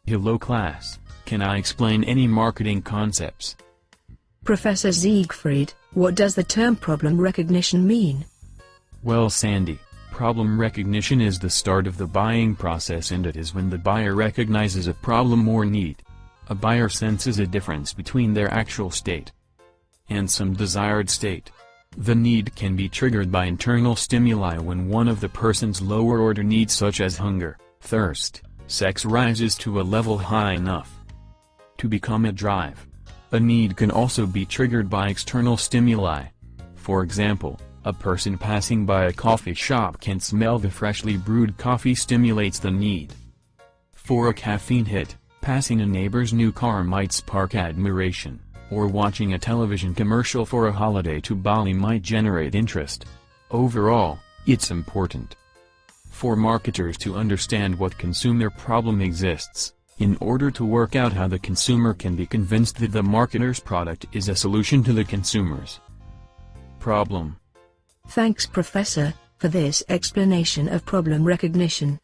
Hello class, can I explain any marketing concepts? Professor Siegfried, what does the term problem recognition mean? Well Sandy, problem recognition is the start of the buying process, and it is when the buyer recognizes a problem or need. A buyer senses a difference between their actual state and some desired state. The need can be triggered by internal stimuli when one of the person's lower order needs such as hunger, thirst, sex rises to a level high enough to become a drive. A need can also be triggered by external stimuli. For example, a person passing by a coffee shop can smell the freshly brewed coffee stimulates the need for a caffeine hit. Passing a neighbor's new car might spark admiration, or watching a television commercial for a holiday to Bali might generate interest. Overall, it's important for marketers to understand what consumer problem exists, in order to work out how the consumer can be convinced that the marketer's product is a solution to the consumer's problem. Thanks Professor, for this explanation of problem recognition.